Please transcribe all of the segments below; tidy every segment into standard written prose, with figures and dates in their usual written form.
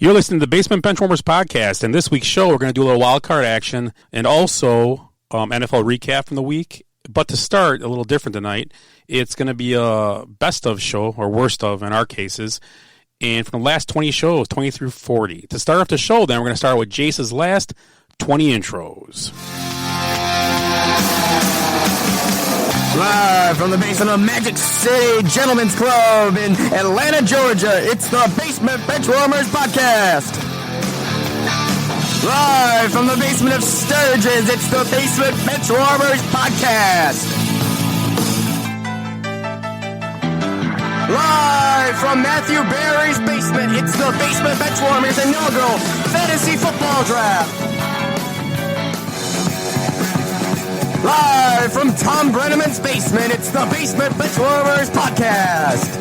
You're listening to the Basement Benchwarmers podcast, and this week's show we're going to do a little wild card action and also NFL recap from the week. But to start, a little different tonight, it's going to be a best of show, or worst of in our cases, and from the last 20 shows, 20 through 40. To start off the show, then, we're going to start with Jace's last 20 intros. Live from the basement of Magic City Gentlemen's Club in Atlanta, Georgia, it's the Basement Benchwarmers podcast. Live from the basement of Sturgis, it's the Basement Benchwarmers podcast. Live from Matthew Berry's basement, it's the Basement Benchwarmers inaugural fantasy football draft. Live from Tom Brenneman's basement, it's the Basement Benchwarmers podcast.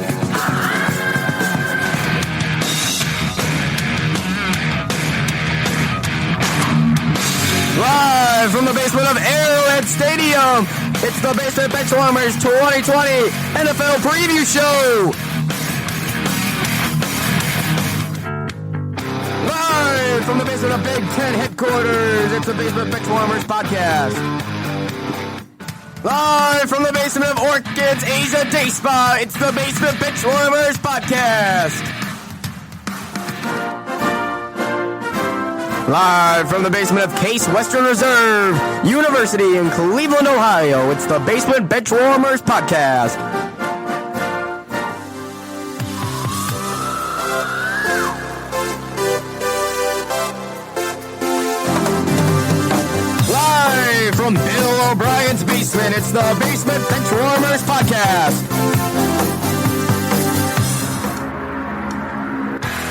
Live from the basement of Arrowhead Stadium, it's the Basement Benchwarmers 2020 NFL preview show. Live from the basement of Big Ten headquarters, it's the Basement Benchwarmers podcast. Live from the basement of Orchids Asia Day Spa, it's the Basement Benchwarmers podcast. Live from the basement of Case Western Reserve University in Cleveland, Ohio, it's the Basement Benchwarmers podcast. Live from Bill O'Brien's basement, it's the Basement Benchwarmers podcast.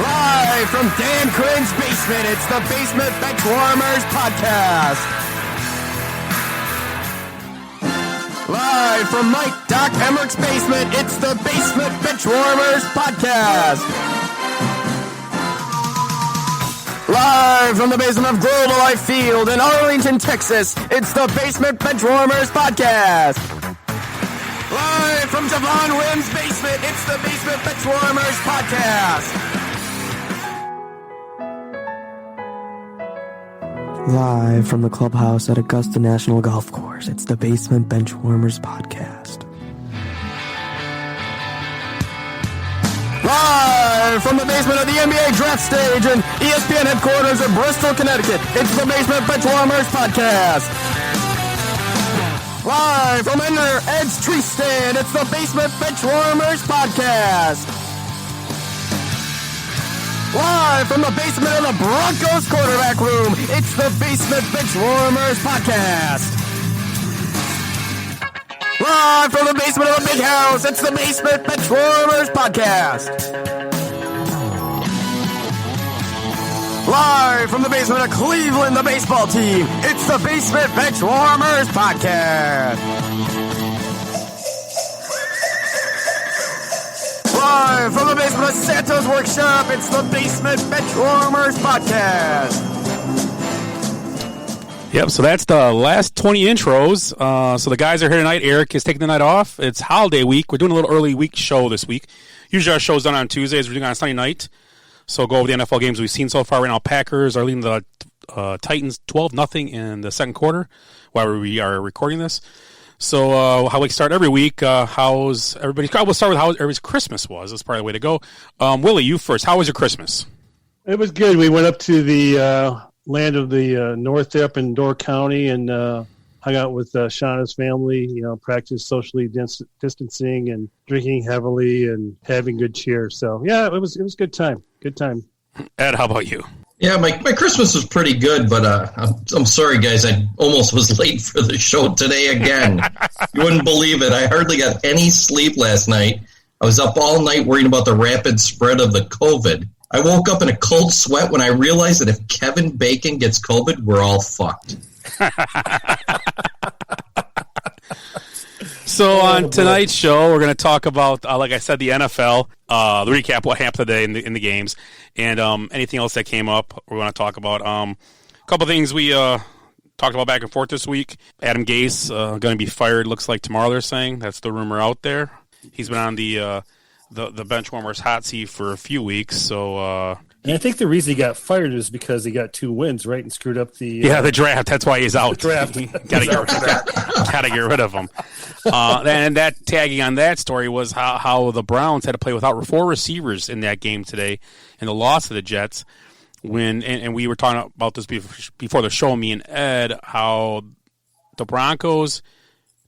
Live from Dan Quinn's basement, it's the Basement Benchwarmers podcast. Live from Mike Doc Emmerich's basement, it's the Basement Benchwarmers podcast. Live from the basement of Global Life Field in Arlington, Texas, it's the Basement Benchwarmers podcast. Live from Javon Wims' basement, it's the Basement Benchwarmers podcast. Live from the clubhouse at Augusta National Golf Course, it's the Basement Benchwarmers podcast. Live from the basement of the NBA draft stage and ESPN headquarters in Bristol, Connecticut, it's the Basement Benchwarmers podcast. Live from under Ed's tree stand, it's the Basement Benchwarmers podcast. Live from the basement of the Broncos quarterback room, it's the Basement Benchwarmers podcast. Live from the basement of the big house, it's the Basement Benchwarmers podcast. Live from the basement of Cleveland, the baseball team, it's the Basement Benchwarmers podcast. Live from the basement of Santos Workshop, it's the Basement Benchwarmers podcast. Yep, so that's the last 20 intros. So the guys are here tonight. Eric is taking the night off. It's holiday week. We're doing a little early week show this week. Usually our show's done on Tuesdays. We're doing it on Sunday night. So go over the NFL games we've seen so far. Right now, Packers are leading the Titans 12-0 in the second quarter while we are recording this. So how we start every week, how's everybody's... We'll start with how everybody's Christmas was. That's probably the way to go. Willie, you first. How was your Christmas? It was good. We went up to the land of the north up in Door County and hung out with Shauna's family, practiced socially distancing and drinking heavily and having good cheer. So, yeah, it was a good time. Good time. Ed, how about you? Yeah, my Christmas was pretty good, but I'm sorry, guys. I almost was late for the show today again. You wouldn't believe it. I hardly got any sleep last night. I was up all night worrying about the rapid spread of the COVID. I woke up in a cold sweat when I realized that if Kevin Bacon gets COVID, we're all fucked. So on tonight's show, we're going to talk about, like I said, the NFL, the recap, what happened today in the games, and anything else that came up we're going to talk about. A couple of things we talked about back and forth this week. Adam Gase going to be fired, looks like tomorrow, they're saying. That's the rumor out there. He's been on the Benchwarmers hot seat for a few weeks, so And I think the reason he got fired is because he got 2 wins, right, and screwed up the the draft. That's why he's out. draft. Gotta get rid of him. And that tagging on that story was how the Browns had to play without 4 receivers in that game today, in the loss of the Jets. And we were talking about this before the show, me and Ed, how the Broncos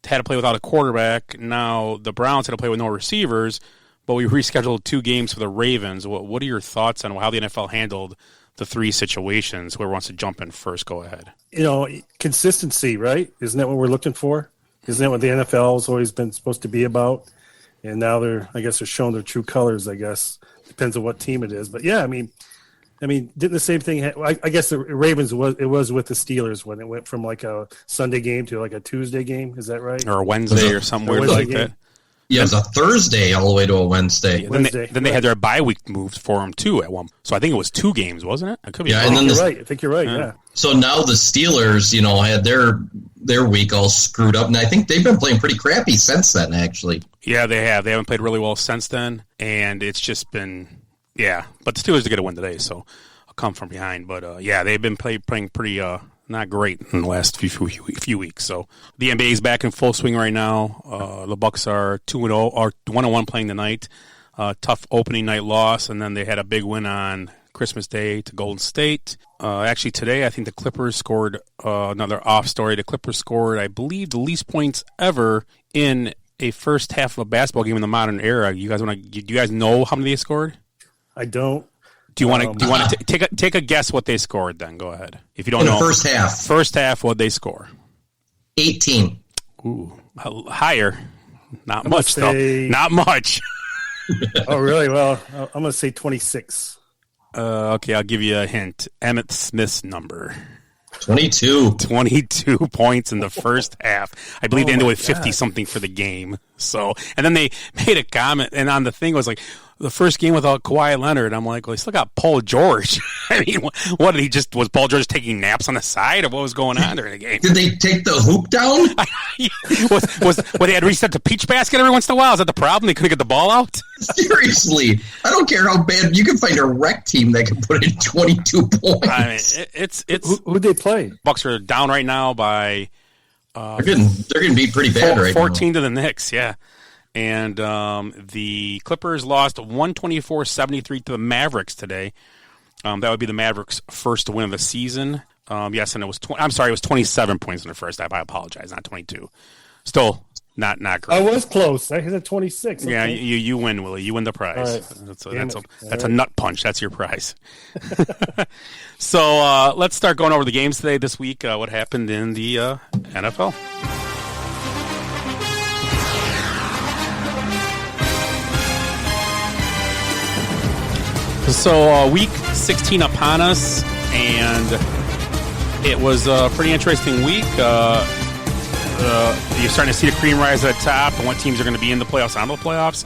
had to play without a quarterback. Now the Browns had to play with no receivers, but we rescheduled 2 games for the Ravens. What are your thoughts on how the NFL handled the 3 situations? Whoever wants to jump in first, go ahead. Consistency, right? Isn't that what we're looking for? Isn't that what the NFL has always been supposed to be about? And now they're showing their true colors, I guess. Depends on what team it is. But yeah, I mean, didn't the same thing? I guess the Ravens was with the Steelers when it went from like a Sunday game to like a Tuesday game. Is that right? Or a Wednesday or something weird like that. Yeah, it was a Thursday all the way to a Wednesday. Then they had their bye week moved for them too at one. So I think it was 2 games, wasn't it? I could be wrong. And then I think you're right. Yeah. So now the Steelers, had their week all screwed up, and I think they've been playing pretty crappy since then. Actually, yeah, they have. They haven't played really well since then, and it's just been But the Steelers are going to win today, so I'll come from behind. But they've been playing pretty not great in the last few weeks. So the NBA is back in full swing right now. The Bucks are 2-0 or 1-1 playing tonight. Tough opening night loss, and then they had a big win on Christmas Day to Golden State. Actually, today I think the Clippers scored another off story. The Clippers scored, I believe, the least points ever in a first half of a basketball game in the modern era. Do you guys know how many they scored? I don't. Do you want to take a guess what they scored? Then go ahead. If you don't know, first half, what they score? 18. Ooh, higher. Not much though. Not much. Oh, really? Well, I'm going to say 26. Okay, I'll give you a hint. Emmitt Smith's number. 22. 22 points in the first half. I believe they ended with 50-something for the game. So, and then they made a comment, and on the thing was like, the first game without Kawhi Leonard. I'm like, well, he still got Paul George. I mean, what did was Paul George taking naps on the side, or what was going on during the game? Did they take the hoop down? They had reset the peach basket every once in a while? Is that the problem? They couldn't get the ball out? Seriously. I don't care how bad. You can find a rec team that can put in 22 points. I mean, it's who'd they play? Bucks are down right now by they're getting beat pretty bad right 14 to the Knicks, yeah. And the Clippers lost 124-73 to the Mavericks today. That would be the Mavericks' first win of the season. Yes, and it was it was 27 points in the first half. I apologize, not 22. Still not great. I was close. I hit 26. Okay. Yeah, you win, Willie. You win the prize. Right. That's a nut punch. That's your prize. So let's start going over the games today. This week, what happened in the NFL? So week 16 upon us, and it was a pretty interesting week. You're starting to see the cream rise at the top and what teams are going to be in the playoffs, out of the playoffs.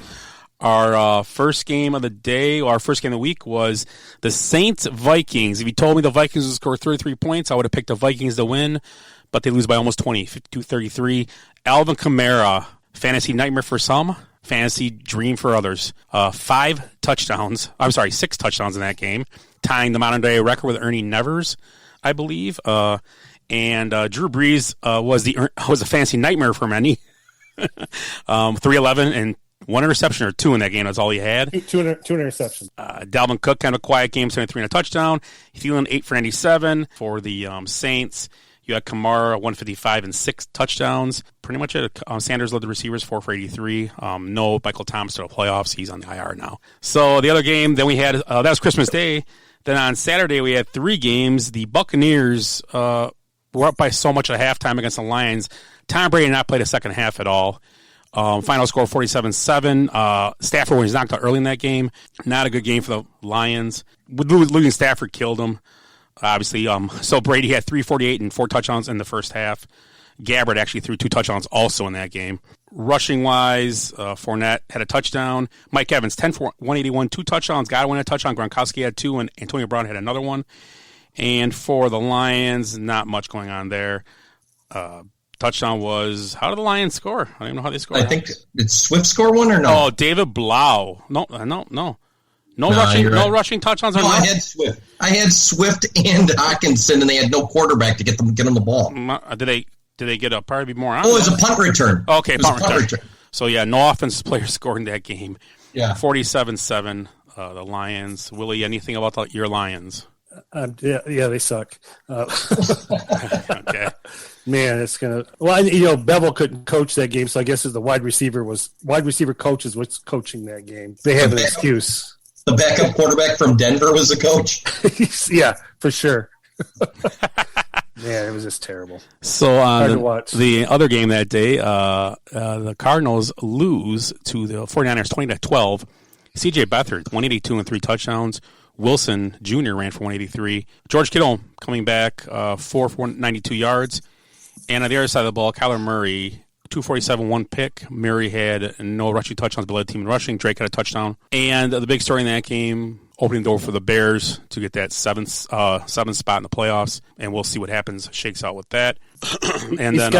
Our first game of the day, or our first game of the week, was the Saints-Vikings. If you told me the Vikings would score 33 points, I would have picked the Vikings to win, but they lose by almost 20, 52-33. Alvin Kamara, fantasy nightmare for some, fantasy dream for others. 6 touchdowns in that game, tying the modern day record with Ernie Nevers, I believe. And Drew Brees was a fantasy nightmare for many. 311 and 1 interception or 2 in that game. That's all he had. Two interceptions. Dalvin Cook, kind of a quiet game, 73 and a touchdown. Thielen, 8 for 97 for the Saints. You had Kamara, 155 and 6 touchdowns. Pretty much it. Sanders led the receivers, 4 for 83. No Michael Thomas to the playoffs. He's on the IR now. So the other game, then we had, that was Christmas Day. Then on Saturday, we had 3 games. The Buccaneers were up by so much at halftime against the Lions. Tom Brady did not play the second half at all. Final score 47-7. Stafford was knocked out early in that game. Not a good game for the Lions. Losing Stafford killed them. Obviously, so Brady had 348 and 4 touchdowns in the first half. Gabbard actually threw 2 touchdowns also in that game. Rushing-wise, Fournette had a touchdown. Mike Evans, 10 for 181, 2 touchdowns. Godwin had a touchdown. Gronkowski had 2, and Antonio Brown had another one. And for the Lions, not much going on there. Touchdown was, how did the Lions score? I don't even know how they scored. I think, did Swift score one or no? Oh, David Blau. No. No rushing touchdowns. No, I had Swift and Hawkinson, and they had no quarterback to get them the ball. Did they get a probably more? Oh, it was a punt return. Okay, punt return. So yeah, no offensive player scored in that game. Yeah, 47-7. The Lions. Willie, anything about your Lions? Yeah, they suck. Okay. Man, it's gonna. Well, Bevel couldn't coach that game, so I guess the wide receiver coach is what's coaching that game. They have an excuse. The backup quarterback from Denver was the coach. Yeah, for sure. Man, it was just terrible. So the other game that day, the Cardinals lose to the 49ers 20-12. C.J. Beathard, 182 and 3 touchdowns. Wilson Jr. ran for 183. George Kittle coming back, 4 for 192 yards. And on the other side of the ball, Kyler Murray, 247, 1 pick. Murray had no rushing touchdowns, but led the team in rushing. Drake had a touchdown. And the big story in that game, opening the door for the Bears to get that seventh spot in the playoffs. And we'll see what happens, shakes out with that. And then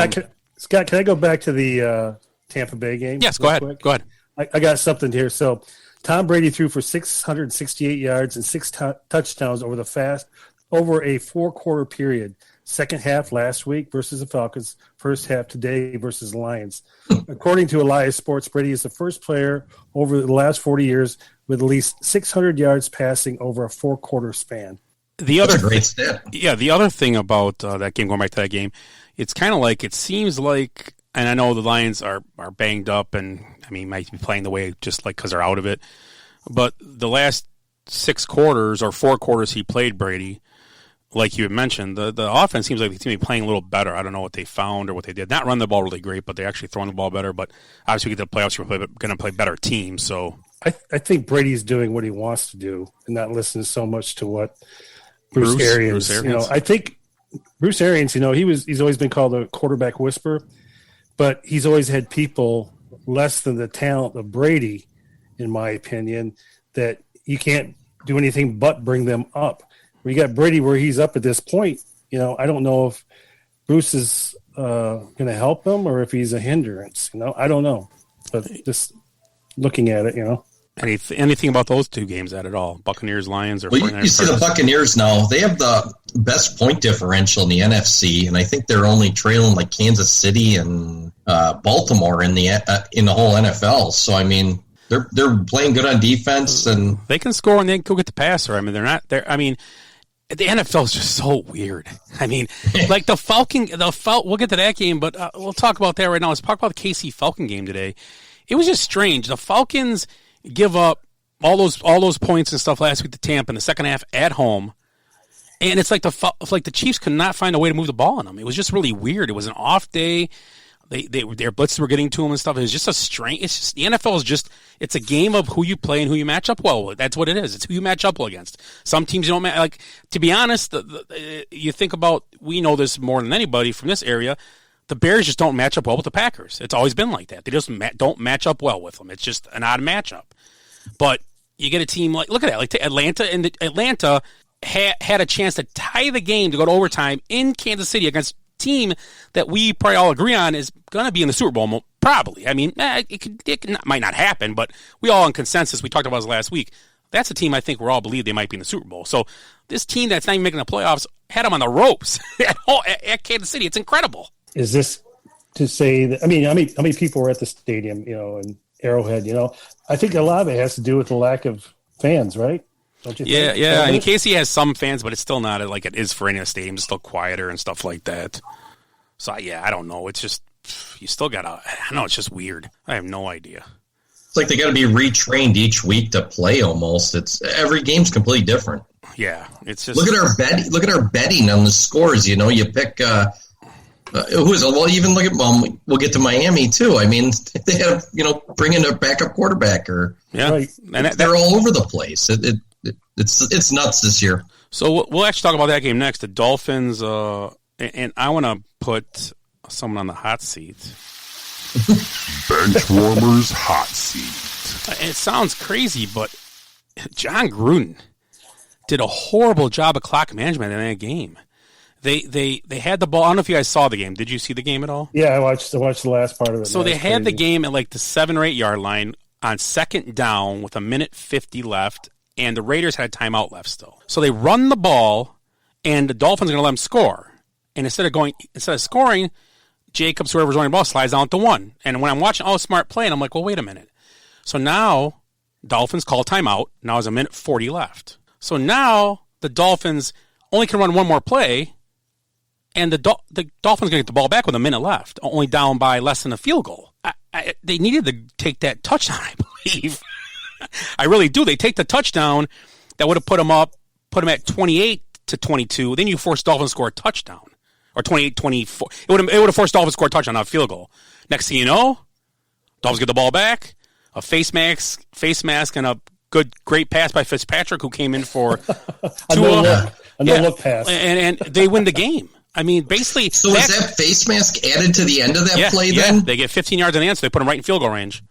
Scott, can I go back to the Tampa Bay game? Yes, go ahead. Quick? Go ahead. I got something here. So Tom Brady threw for 668 yards and 6 touchdowns over a 4-quarter period. Second half last week versus the Falcons. First half today versus the Lions. According to Elias Sports, Brady is the first player over the last 40 years with at least 600 yards passing over a 4-quarter span. That's a great stat. Yeah, the other thing about that game, going back to that game, it's kind of like, it seems like, and I know the Lions are banged up and, might be playing the way just like because they're out of it. But the last 6 quarters or 4 quarters he played, Brady, like you had mentioned, the offense seems like they seem to be playing a little better. I don't know what they found or what they did. Not run the ball really great, but they're actually throwing the ball better. But obviously, we get to the playoffs, we're going to play better teams. So I think Brady's doing what he wants to do and not listening so much to what Bruce Arians. I think Bruce Arians, he's always been called a quarterback whisperer, but he's always had people less than the talent of Brady, in my opinion, that you can't do anything but bring them up. We got Brady where he's up at this point. I don't know if Bruce is going to help him or if he's a hindrance. I don't know. But just looking at it, Anything about those 2 games at all? Buccaneers, Lions, or you see the Buccaneers now. They have the best point differential in the NFC, and I think they're only trailing like Kansas City and Baltimore in the whole NFL. So they're playing good on defense, and they can score and they can go get the passer. They're not there. The NFL is just so weird. Like the Falcon, we'll get to that game, but we'll talk about that right now. Let's talk about the KC Falcon game today. It was just strange. The Falcons give up all those points and stuff last week to Tampa in the second half at home, and it's like the Chiefs could not find a way to move the ball on them. It was just really weird. It was an off day. Their blitzes were getting to them and stuff. It was just a strange. It's just, the NFL is just, it's a game of who you play and who you match up well with. That's what it is. It's who you match up well against. Some teams you don't match. Like, to be honest, you think about, we know this more than anybody from this area. The Bears just don't match up well with the Packers. It's always been like that. They just don't match up well with them. It's just an odd matchup. But you get a team like, look at that, like Atlanta, and Atlanta had a chance to tie the game to go to overtime in Kansas City against team that we probably all agree on is going to be in the Super Bowl, probably. It might not happen, but we all in consensus, we talked about this last week, that's a team I think we all believe they might be in the Super Bowl. So this team that's not even making the playoffs had them on the ropes at Kansas City. It's incredible. Is this to say that, how many people were at the stadium, in Arrowhead, I think a lot of it has to do with the lack of fans, right? Don't you think? Yeah. KC has some fans, but it's still not like it is for any of the stadiums. It's still quieter and stuff like that. So, I don't know. It's just, you still got to, I don't know, it's just weird. I have no idea. It's like they got to be retrained each week to play almost. It's every game's completely different. Yeah, it's just. Look at our betting on the scores. You pick, who is it? Well, even look at, we'll get to Miami too. They have, bring in a backup quarterback right. And they're all over the place. It's nuts this year. So we'll actually talk about that game next. The Dolphins, and I want to put someone on the hot seat. Benchwarmers hot seat. It sounds crazy, but John Gruden did a horrible job of clock management in that game. They had the ball. I don't know if you guys saw the game. Did you see the game at all? Yeah, I watched the last part of it. So they had the game at like the 7 or 8 yard line on second down with 1:50 left. and the Raiders had a timeout left still. So they run the ball, and the Dolphins are going to let them score. And instead of scoring, Jacobs, whoever's running the ball, slides down to 1. And when I'm watching all smart play, and I'm like, well, wait a minute. So now Dolphins call timeout. Now there's a minute 40 left. So now the Dolphins only can run one more play, and the Dolphins going to get the ball back with a minute left, only down by less than a field goal. They needed to take that touchdown, I believe. I really do. They take the touchdown that would have put them at 28-22. Then you force Dolphins to score a touchdown, or 28-24. It would have forced Dolphins to score a touchdown, not a field goal. Next thing you know, Dolphins get the ball back, a face mask, and a great pass by Fitzpatrick, who came in for a no-look pass, and they win the game. I mean, basically. So is that face mask added to the end of that play then? Yeah, they get 15 yards in the end, so they put them right in field goal range.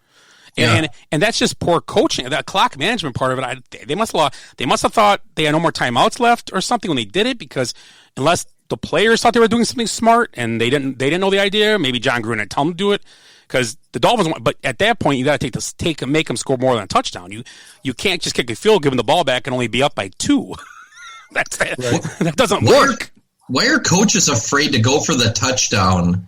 And that's just poor coaching. That clock management part of it, they must have thought they had no more timeouts left or something when they did it, because unless the players thought they were doing something smart and they didn't know the idea, maybe John Gruden had told them to do it, because the Dolphins. But at that point, you got to make them score more than a touchdown. You can't just kick a field, give them the ball back, and only be up by 2. That doesn't work. Why are coaches afraid to go for the touchdown?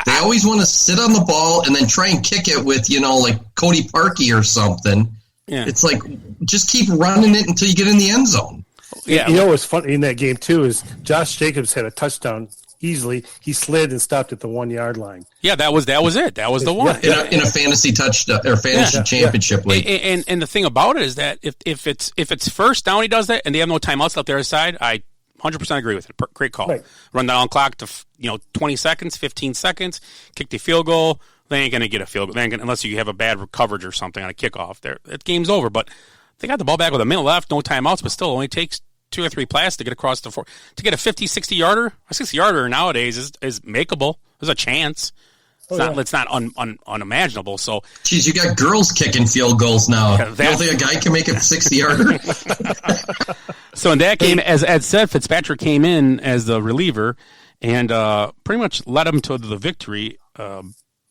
They always want to sit on the ball and then try and kick it with, like Cody Parkey or something. Yeah. It's like, just keep running it until you get in the end zone. Yeah. You know what's funny in that game, too, is Josh Jacobs had a touchdown easily. He slid and stopped at the 1-yard line. Yeah, that was it. That was the one. In a fantasy touchdown or fantasy championship league. And the thing about it is that if it's first down, he does that, and they have no timeouts left their side, I 100% agree with it. Great call. Right. Run down clock to 20 seconds, 15 seconds, kick the field goal. They ain't going to get a field goal unless you have a bad coverage or something on a kickoff. That game's over. But they got the ball back with a minute left, no timeouts, but still only takes 2 or 3 plays to get across the 4. To get a 50, 60-yarder, a 60-yarder nowadays is makeable. There's a chance. It's not unimaginable. So, geez, you got girls kicking field goals now. You don't think a guy can make a 60-yarder? So in that game, as Ed said, Fitzpatrick came in as the reliever and pretty much led him to the victory.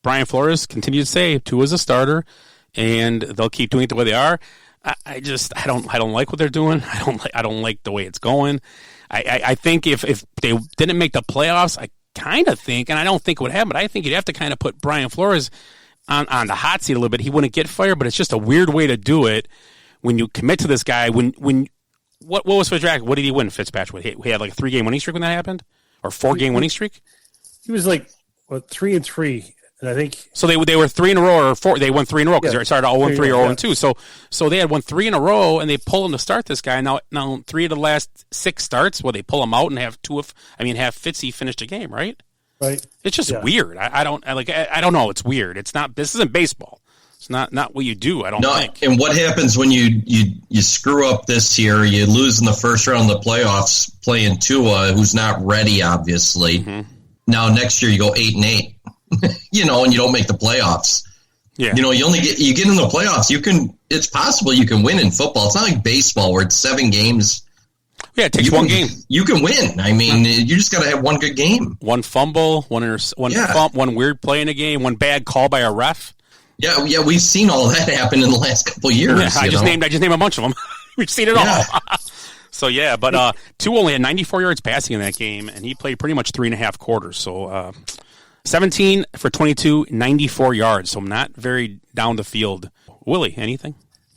Brian Flores continued to say Tua's a starter, and they'll keep doing it the way they are. I don't like what they're doing. I don't like the way it's going. I think if they didn't make the playoffs, I kind of think, and I don't think it would happen, but I think you'd have to kind of put Brian Flores on the hot seat a little bit. He wouldn't get fired, but it's just a weird way to do it when you commit to this guy. What was Fitzpatrick? What did he win, Fitzpatrick? He had like a 3-game winning streak when that happened? Or 4-game winning streak? He was like 3-3, and I think so. They were 3 in a row, or 4. They won 3 in a row because they started 0-3 or 0-2. So they had won 3 in a row, and they pull him to start this guy. Now 3 of the last 6 starts, they pull him out and have have Fitzy finish the game, right? Right. It's just weird. I don't know. It's weird. It's not. This isn't baseball. It's not what you do. I don't think. And what happens when you screw up this year? You lose in the first round of the playoffs playing Tua, who's not ready, obviously. Mm-hmm. Now next year you go 8-8, and you don't make the playoffs. Yeah. You get in the playoffs. It's possible you can win in football. It's not like baseball where it's 7 games. Yeah, it takes one game. You can win. I mean, you just got to have one good game. One fumble, one weird play in a game, one bad call by a ref. Yeah, we've seen all that happen in the last couple of years. Yeah, I just named a bunch of them. We've seen it all. So but Tua only had 94 yards passing in that game, and he played pretty much 3.5 quarters. So 17 for 22, 94 yards. So not very down the field. Willie, anything?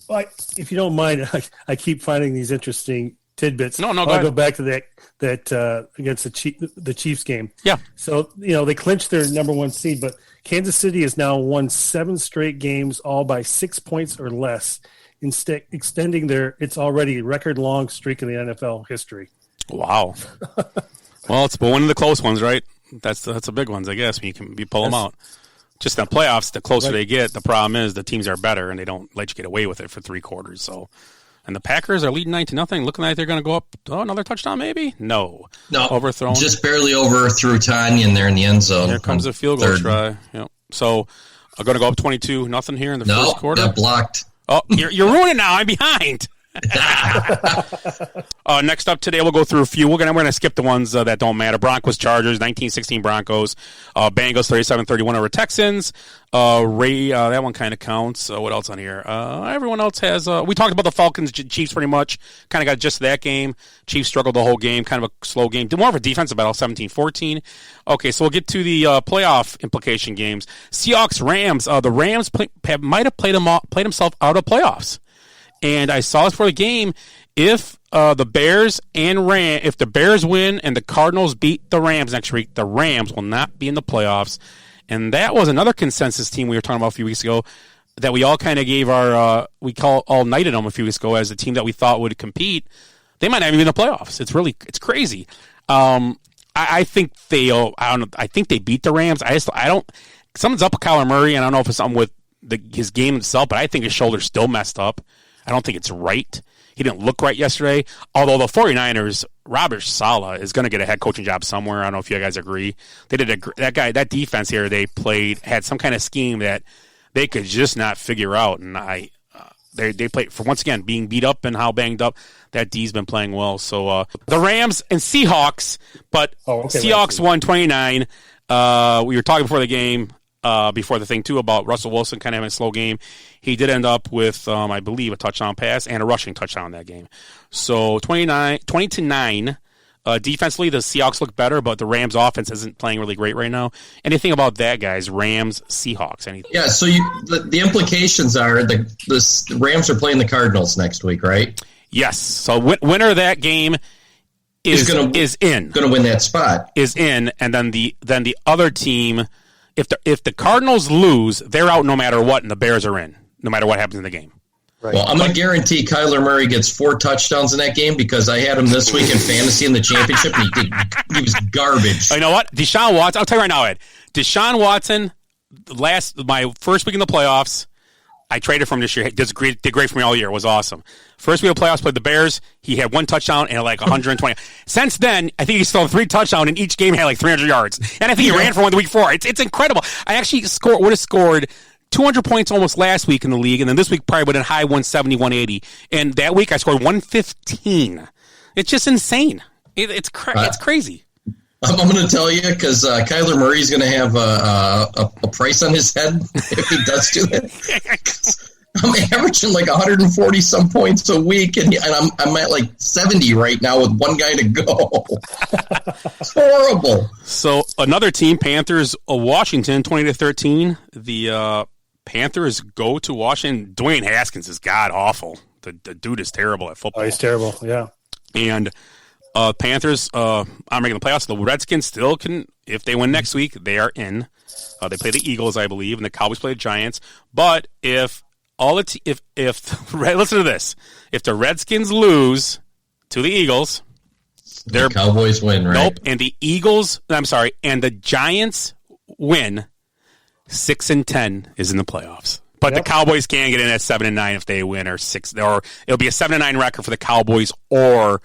Well, if you don't mind, I keep finding these interesting tidbits. No, I'll go back to that against the Chiefs game. Yeah. So they clinched their number 1 seed, but Kansas City has now won 7 straight games, all by 6 points or less, extending its already record-long streak in the NFL history. Wow. Well, it's one of the close ones, right? That's the big ones, I guess, when you pull them out. Just in the playoffs, the closer they get, the problem is the teams are better, and they don't let you get away with it for 3 quarters. So, and the Packers are leading 9-0, looking like they're going to go up. Oh, another touchdown, maybe? No, overthrown. Just barely overthrew Tanyan there in the end zone. Here comes a field goal try. Yep. So I'm going to go up 22-0 here in the first quarter. Got blocked. Oh, you're ruining it now. I'm behind. Next up today, we'll go through a few. We're gonna skip the ones that don't matter. Broncos, Chargers, 19-16 Broncos. Bengals, 37-31 over Texans. That one kind of counts. What else on here? Everyone else has. We talked about the Falcons, Chiefs pretty much. Kind of got just that game. Chiefs struggled the whole game. Kind of a slow game. More of a defensive battle, 17-14. Okay, so we'll get to the playoff implication games. Seahawks, Rams. The Rams might have played himself out of playoffs. And I saw this for the game. If the Bears if the Bears win and the Cardinals beat the Rams next week, the Rams will not be in the playoffs. And that was another consensus team we were talking about a few weeks ago that we all kind of gave our all nighted them a few weeks ago as a team that we thought would compete. They might not even be in the playoffs. It's crazy. I think I think they beat the Rams. Something's up with Kyler Murray, and I don't know if it's something with his game itself, but I think his shoulder's still messed up. I don't think it's right. He didn't look right yesterday. Although the 49ers, Robert Saleh is going to get a head coaching job somewhere. I don't know if you guys agree. They did that defense here they played had some kind of scheme that they could just not figure out. And they played for, once again, being beat up and how banged up, that D's been playing well. So the Rams and Seahawks, but Seahawks won 29. We were talking before the game. Before the thing, too, about Russell Wilson kind of having a slow game. He did end up with, I believe, a touchdown pass and a rushing touchdown in that game. So 20-9. Defensively, the Seahawks look better, but the Rams' offense isn't playing really great right now. Anything about that, guys? Rams, Seahawks, anything? Yeah, so the implications are the Rams are playing the Cardinals next week, right? Yes. So winner of that game is in. Going to win that spot. Is in, and then the other team... If the Cardinals lose, they're out no matter what, and the Bears are in, no matter what happens in the game. Right. Well, I'm going to guarantee Kyler Murray gets 4 touchdowns in that game because I had him this week in fantasy in the championship, and he was garbage. You know what? Deshaun Watson, I'll tell you right now, Ed. Deshaun Watson, my first week in the playoffs, I traded for him this year. He did great for me all year. It was awesome. First week of playoffs, played the Bears. He had 1 touchdown and like 120. Since then, I think he stole 3 touchdowns in each game. Had like 300 yards, and I think he ran for one the week before. It's incredible. I actually would have scored 200 points almost last week in the league, and then this week probably would have high 170, 180. And that week I scored 115. It's just insane. It's crazy. I'm going to tell you because Kyler Murray's going to have a price on his head if he does do that. I'm averaging like 140 some points a week, and I'm at like 70 right now with one guy to go. It's horrible. So another team, Panthers, Washington, 20-13. The Panthers go to Washington. Dwayne Haskins is god awful. The dude is terrible at football. Oh, he's terrible. Yeah. And Panthers are making the playoffs. The Redskins still can, if they win next week, they are in. They play the Eagles, I believe, and the Cowboys play the Giants. But listen to this, if the Redskins lose to the Eagles, the Cowboys win, right? Nope, and the Giants win, 6-10 is in the playoffs. But the Cowboys can get in at 7-9 if they win, or it'll be a 7-9 record for the Cowboys or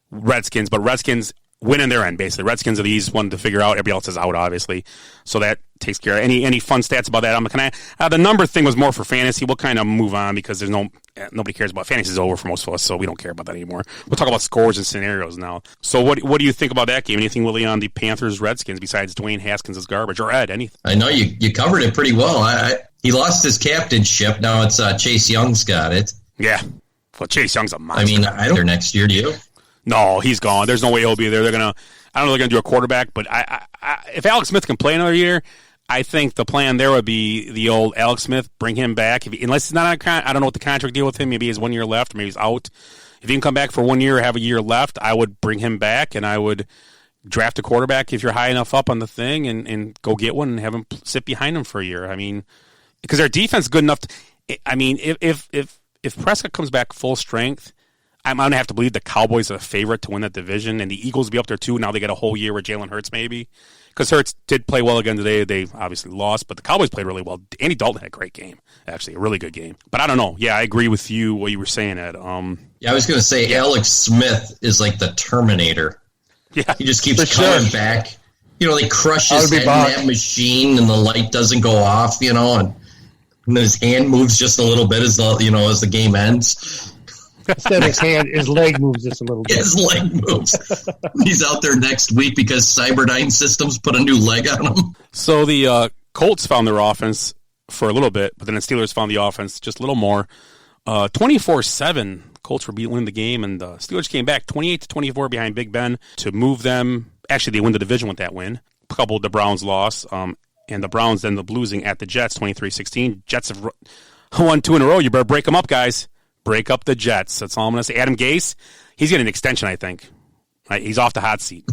Redskins, but Redskins winning their end, basically. Redskins are the easiest one to figure out. Everybody else is out, obviously. So that takes care of any fun stats about that. The number thing was more for fantasy. We'll kind of move on because there's nobody cares about fantasy. Is over for most of us, so we don't care about that anymore. We'll talk about scores and scenarios now. So what do you think about that game? Anything, Willie, on the Panthers Redskins besides Dwayne Haskins' garbage, or Ed? Anything? I know you covered it pretty well. He lost his captainship. Now it's Chase Young's got it. Yeah. Well, Chase Young's a monster. I mean, I don't know next year. Do you? No, he's gone. There's no way he'll be there. I don't know if they're going to do a quarterback, but if Alex Smith can play another year, I think the plan there would be the old Alex Smith, bring him back. Unless he's not on I don't know what the contract deal with him. Maybe he has 1 year left, or maybe he's out. If he can come back for 1 year or have a year left, I would bring him back, and I would draft a quarterback if you're high enough up on the thing and go get one and have him sit behind him for a year. I mean, because their defense is good enough. If Prescott comes back full strength, I'm going to have to believe the Cowboys are the favorite to win that division, and the Eagles will be up there too. Now they get a whole year with Jalen Hurts maybe. Because Hurts did play well again today. They obviously lost, but the Cowboys played really well. Andy Dalton had a great game, actually, a really good game. But I don't know. Yeah, I agree with you, what you were saying, Ed. Yeah, I was going to say Alex Smith is like the Terminator. Yeah, he just keeps coming back. They crush his head in that machine, and the light doesn't go off, and his hand moves just a little bit as the game ends. Instead of his leg moves just a little bit. His leg moves. He's out there next week because Cyberdyne Systems put a new leg on him. So the Colts found their offense for a little bit, but then the Steelers found the offense just a little more. 24-7, Colts were winning the game, and the Steelers came back 28-24 behind Big Ben to move them. Actually, they win the division with that win. Coupled the Browns' loss, and the Browns ended up losing at the Jets 23-16. Jets have won 2 in a row. You better break them up, guys. Break up the Jets. That's all I'm going to say. Adam Gase, he's getting an extension, I think. Right? He's off the hot seat.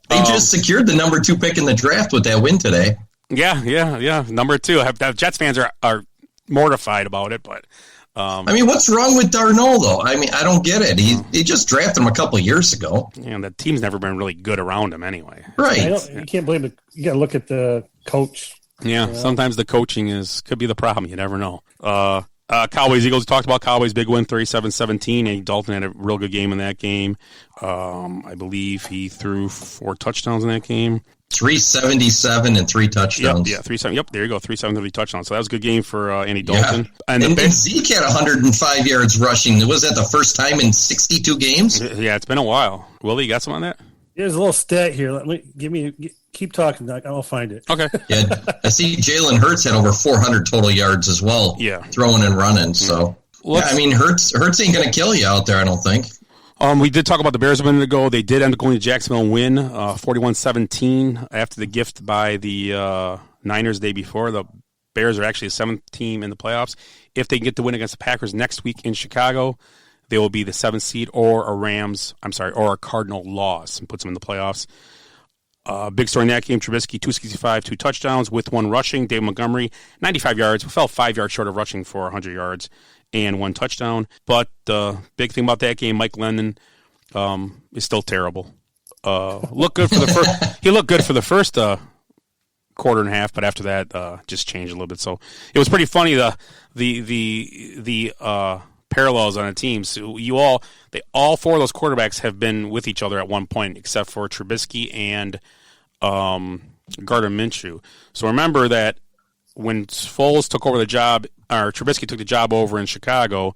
They just secured the number 2 pick in the draft with that win today. Yeah. Number 2. Jets fans are mortified about it, but... I mean, what's wrong with Darnold, though? I mean, I don't get it. He just drafted him a couple of years ago. And the team's never been really good around him anyway. Right. You can't blame it. You got to look at the coach. Yeah, sometimes the coaching could be the problem. You never know. Cowboys, Eagles, we talked about Cowboys, big win, 37-17. Andy Dalton had a real good game in that game. I believe he threw 4 touchdowns in that game. 377 and 3 touchdowns. Yep, 370. Yep, there you go, 373 touchdowns. So that was a good game for Andy Dalton. Yeah. And Zeke had 105 yards rushing. Was that the first time in 62 games? Yeah, it's been a while. Willie, you got some on that? There's a little stat here. Keep talking. I'll find it. Okay. Yeah, I see Jalen Hurts had over 400 total yards as well. Yeah, throwing and running. So I mean, Hurts ain't going to kill you out there, I don't think. We did talk about the Bears a minute ago. They did end up going to Jacksonville and win 41-17 after the gift by the Niners the day before. The Bears are actually the 7th team in the playoffs. If they can get the win against the Packers next week in Chicago, they will be the 7th seed or a Cardinal loss and puts them in the playoffs. Big story in that game, Trubisky, 265, 2 touchdowns with 1 rushing. Dave Montgomery, 95 yards. We fell 5 yards short of rushing for 100 yards and 1 touchdown. But the big thing about that game, Mike Lennon is still terrible. Looked good for the first. He looked good for the first quarter and a half, but after that, just changed a little bit. So it was pretty funny. The parallels on the teams. So all 4 of those quarterbacks have been with each other at one point, except for Trubisky and Gardner Minshew. So remember that when Foles took over the job, or Trubisky took the job over in Chicago,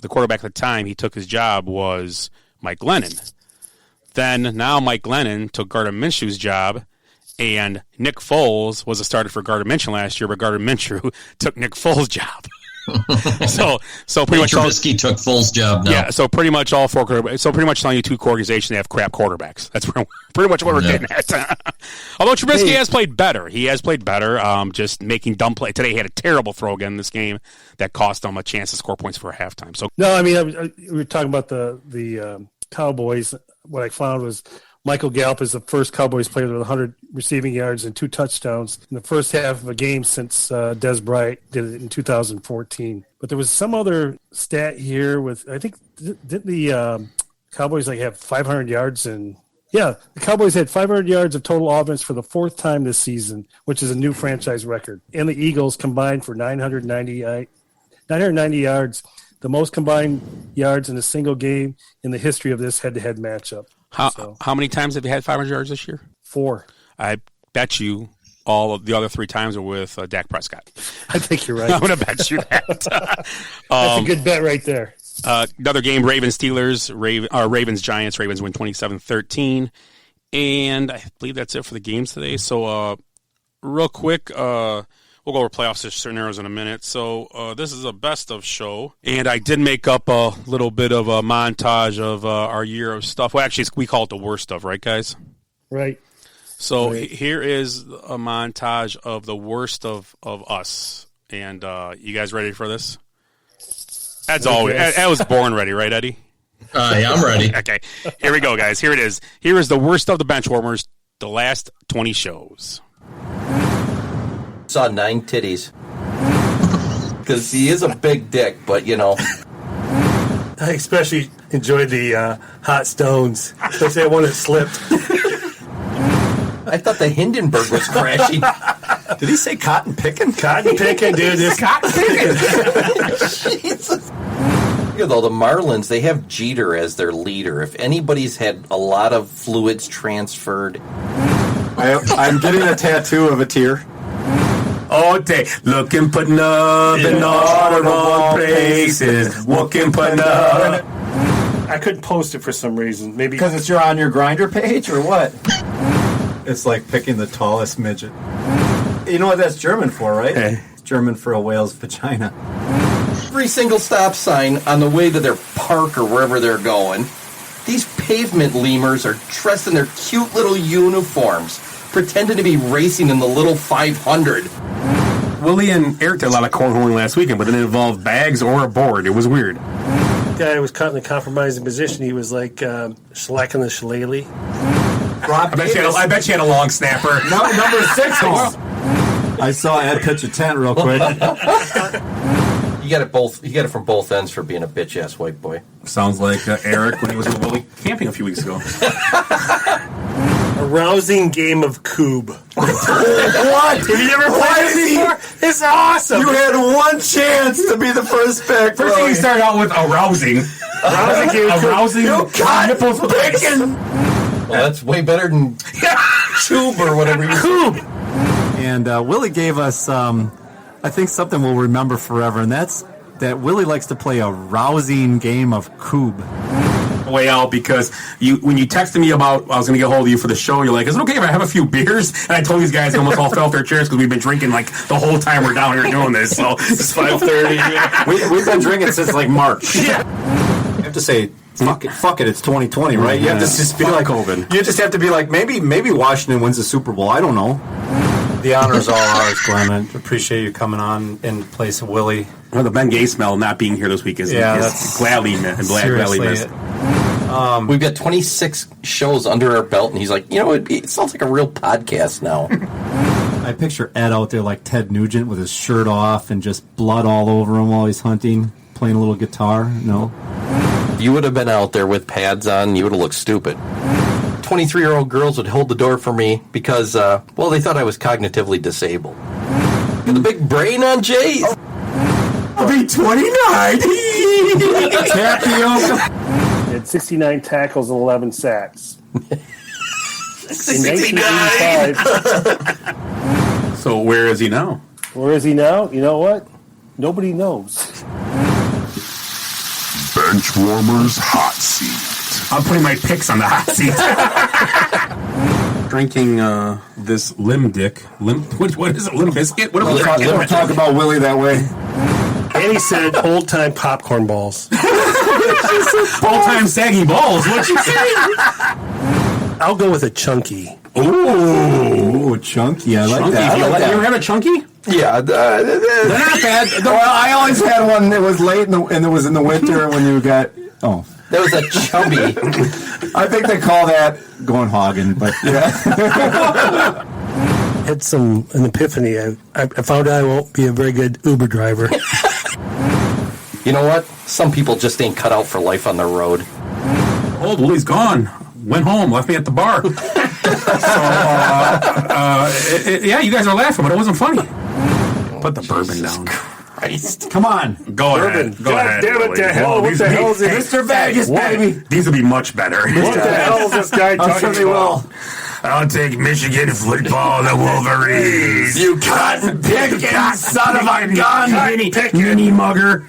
the quarterback at the time he took his job was Mike Glennon. Then now Mike Glennon took Gardner Minshew's job, and Nick Foles was a starter for Gardner Minshew last year, but Gardner Minshew took Nick Foles' job. so pretty much Trubisky took Foles' job now. Yeah, so pretty much all 4 quarterbacks. So pretty much telling you 2 organizations they have crap quarterbacks. That's pretty much what we're getting at. Although Trubisky has played better. He has played better, just making dumb play. Today he had a terrible throw again in this game that cost him a chance to score points for a halftime. So no, I mean we were talking about the Cowboys. What I found was Michael Gallup is the first Cowboys player with 100 receiving yards and 2 touchdowns in the first half of a game since Des Bryant did it in 2014. But there was some other stat here with, I think, didn't the Cowboys have 500 yards? And yeah, the Cowboys had 500 yards of total offense for the 4th time this season, which is a new franchise record. And the Eagles combined for 990 yards, the most combined yards in a single game in the history of this head-to-head matchup. How many times have you had 500 yards this year? 4. I bet you all of the other 3 times are with Dak Prescott. I think you're right. I'm going to bet you that. That's a good bet right there. Another game, Ravens-Steelers, Ravens-Giants. Ravens win 27-13. And I believe that's it for the games today. So real quick, we'll go over playoff scenarios in a minute. So this is a best of show, and I did make up a little bit of a montage of our year of stuff. Well, actually, we call it the worst of, right, guys? Right. So here is a montage of the worst of us. And you guys ready for this? As always, I was born ready, right, Eddie? Yeah, I'm ready. Okay, here we go, guys. Here it is. Here is the worst of the Benchwarmers, the last 20 shows. Saw 9 titties. Because he is a big dick, but I especially enjoyed the hot stones, especially that one that slipped. I thought the Hindenburg was crashing. Did he say cotton picking? Cotton picking, dude. This Cotton picking. Jesus. Though the Marlins, they have Jeter as their leader. If anybody's had a lot of fluids transferred, I'm getting a tattoo of a tear. all day. Looking for love in all the wrong places. Looking for love. I couldn't post it for some reason. Maybe Because it's on your Grindr page or what? It's like picking the tallest midget. You know what that's German for, right? Hey. It's German for a whale's vagina. Every single stop sign on the way to their park or wherever they're going, these pavement lemurs are dressed in their cute little uniforms, pretending to be racing in the little 500. Willie and Eric did a lot of cornholing last weekend, but it involved bags or a board. It was weird. guy was caught in a compromising position. He was like slacking the shillelagh. I bet you had a long snapper. Number 6. I saw Ed pitch a tent real quick. You got it both. You got it from both ends for being a bitch ass white boy. Sounds like Eric when he was with Willie camping a few weeks ago. A rousing game of Coob. What? Have you ever played it before? It's awesome. You had one chance to be the first pick. First thing he started out with arousing. Rousing game of Coob. Arousing. You got nipples picking. Well, that's way better than Coob or whatever you Coob. And Willie gave us, I think, something we'll remember forever, and that's that Willie likes to play a rousing game of Coob. Way out because when you texted me about I was going to get hold of you for the show, you're like, is it okay if I have a few beers? And I told these guys they almost all fell off their chairs because we've been drinking like the whole time we're down here doing this. So it's 5:30. We've been drinking since like March. Yeah. You have to say, fuck it, it's 2020, right? You have to just be like, COVID. You just have to be like, maybe Washington wins the Super Bowl. I don't know. The honor is all ours, Clement. Appreciate you coming on in place of Willie. Well, the Ben Gay smell not being here this week is gladly missed. We've got 26 shows under our belt, and he's like, it sounds like a real podcast now. I picture Ed out there like Ted Nugent with his shirt off and just blood all over him while he's hunting, playing a little guitar. No? If you would have been out there with pads on, you would have looked stupid. 23-year-old girls would hold the door for me because, they thought I was cognitively disabled. Got the big brain on Jay. I'll be 29. Tapioca. He had 69 tackles and 11 sacks. 69. 1985. So where is he now? Where is he now? You know what? Nobody knows. Benchwarmers Hot Seat. I'm putting my picks on the hot seat. Drinking this what is it? Limb Biscuit? What are we drinking? Don't talk about Willie that way. And he said old-time popcorn balls. Full-time saggy balls. What you say? I'll go with a chunky. Ooh, chunky. I like that. You ever have a chunky? Yeah, they're not bad. Well, I always had one that was late and it was in the winter when you got. Oh, That was a chubby. I think they call that going hogging, but yeah. Had an epiphany. I found out I won't be a very good Uber driver. You know what? Some people just ain't cut out for life on the road. Old Willie's gone. Went home, left me at the bar. Yeah, you guys are laughing, but it wasn't funny. Put the bourbon down. Christ. Come on. Go ahead. Go God ahead. damn it, Willie. the hell, what the hell is it? Mr. Vegas, baby. These will be much better. What the hell is this guy I'm talking sure they about? will. I'll take Michigan football, the Wolverines. You cotton picking son of a gun. Mini mugger.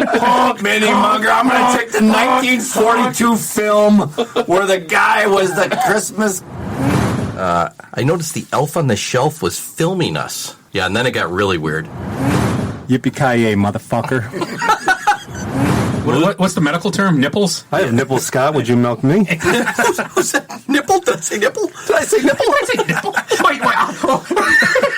Mini mugger. I'm going to take the 1942 film where the guy was the Christmas. I noticed the elf on the shelf was filming us. Yeah, and then it got really weird. Yippee-ki-yay, motherfucker. What's the medical term? Nipples? I have nipple, Scott. Would you milk me? Who's that? Nipple? Did I say nipple? Did I say nipple? I say nipple. Wait.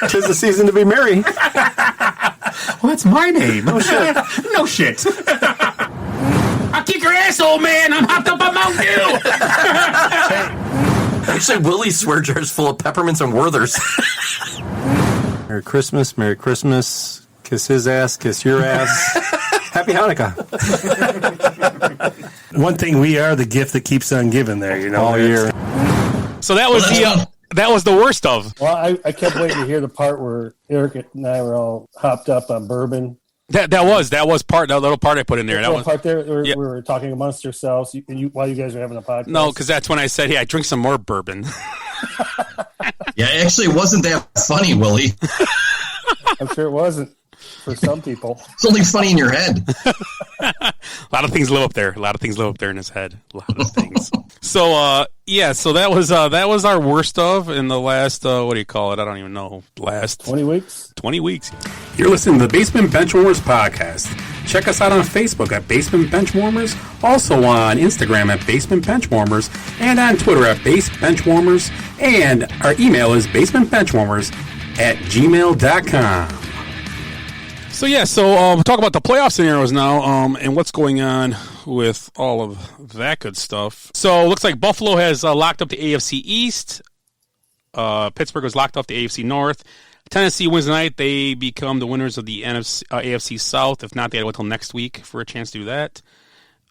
'Tis the season to be merry. Well, that's my name. No shit. No shit. I'll kick your ass, old man. I'm hopped up on Mountain Dew. Actually, Willie's swear jar is full of peppermints and Werthers. Merry Christmas, Merry Christmas. Kiss his ass, kiss your ass. Happy Hanukkah. One thing, we are the gift that keeps on giving there, All year. So that was that was the worst of. Well, I kept waiting to hear the part where Eric and I were all hopped up on bourbon. That was part, that little part I put in there. That was Part there where we were talking amongst ourselves while you guys were having a podcast. no, because that's when I said, "Hey, I drink some more bourbon." Yeah, actually, it wasn't that funny, Willie. I'm sure it wasn't for some people. It's only funny in your head. A lot of things live up there. A lot of things live up there in his head. A lot of things. So, so that was our worst of in the last, what do you call it? I don't even know. Last 20 weeks? 20 weeks. You're listening to the Basement Benchwarmers podcast. Check us out on Facebook at Basement Benchwarmers, also on Instagram at Basement Benchwarmers, and on Twitter at Base Benchwarmers, and our email is basementbenchwarmers@gmail.com. So we'll talk about the playoff scenarios now, and what's going on with all of that good stuff. So it looks like Buffalo has locked up the AFC East. Pittsburgh was locked up the AFC North. Tennessee wins tonight. They become the winners of the AFC South. If not, they had to wait until next week for a chance to do that.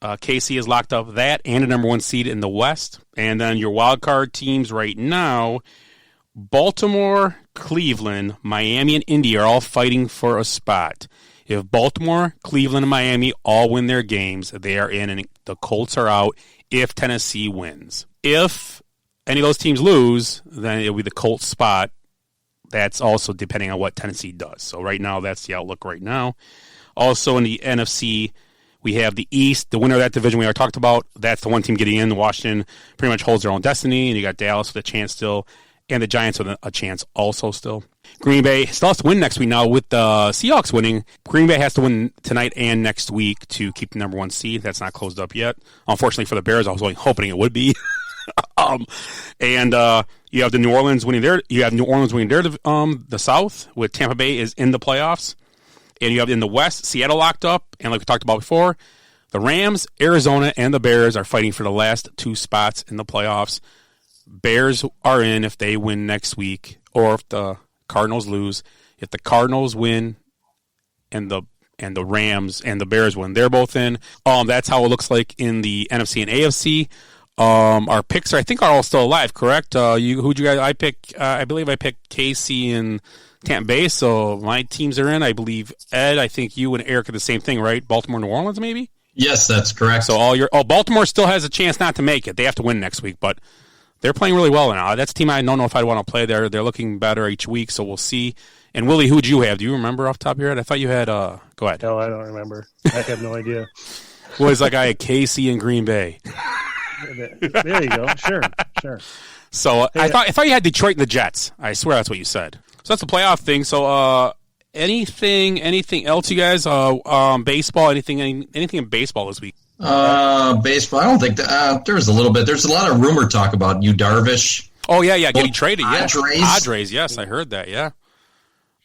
KC has locked up that and a number one seed in the West. And then your wild card teams right now, Baltimore, Cleveland, Miami, and Indy are all fighting for a spot. If Baltimore, Cleveland, and Miami all win their games, they are in, and the Colts are out if Tennessee wins. If any of those teams lose, then it'll be the Colts spot. That's also depending on what Tennessee does. So right now, that's the outlook right now. Also in the NFC, we have the East, the winner of that division we already talked about. That's the one team getting in. Washington pretty much holds their own destiny, and you got Dallas with a chance still, and the Giants with a chance also still. Green Bay still has to win next week now with the Seahawks winning. Green Bay has to win tonight and next week to keep the number one seed. That's not closed up yet. Unfortunately for the Bears, I was hoping it would be. You have the New Orleans winning their. You have New Orleans winning their the South, with Tampa Bay is in the playoffs, and you have in the West Seattle locked up, and like we talked about before, the Rams, Arizona, and the Bears are fighting for the last two spots in the playoffs. Bears are in if they win next week, or if the Cardinals lose. If the Cardinals win, and the Rams and the Bears win, they're both in. That's how it looks like in the NFC and AFC. Our picks I think are all still alive, correct? Who'd you guys? I believe I picked KC and Tampa Bay, so my teams are in. I believe Ed, I think you and Eric are the same thing, right? Baltimore, New Orleans, maybe. Yes, that's correct. So Baltimore still has a chance not to make it. They have to win next week, but they're playing really well now. That's a team I don't know if I'd want to play there. They're looking better each week, so we'll see. And Willie, who'd you have? Do you remember off the top of your head? I thought you had. Go ahead. No, I don't remember. I have no idea. Well, it's like I had KC and Green Bay. There you go. Sure. So I thought you had Detroit and the Jets. I swear that's what you said. So that's the playoff thing. So anything else, you guys? Baseball? Anything in baseball this week? Baseball. I don't think there was a little bit. There's a lot of rumor talk about Yu Darvish. Oh yeah, getting traded. Yeah, Padres. Yes, I heard that. Yeah.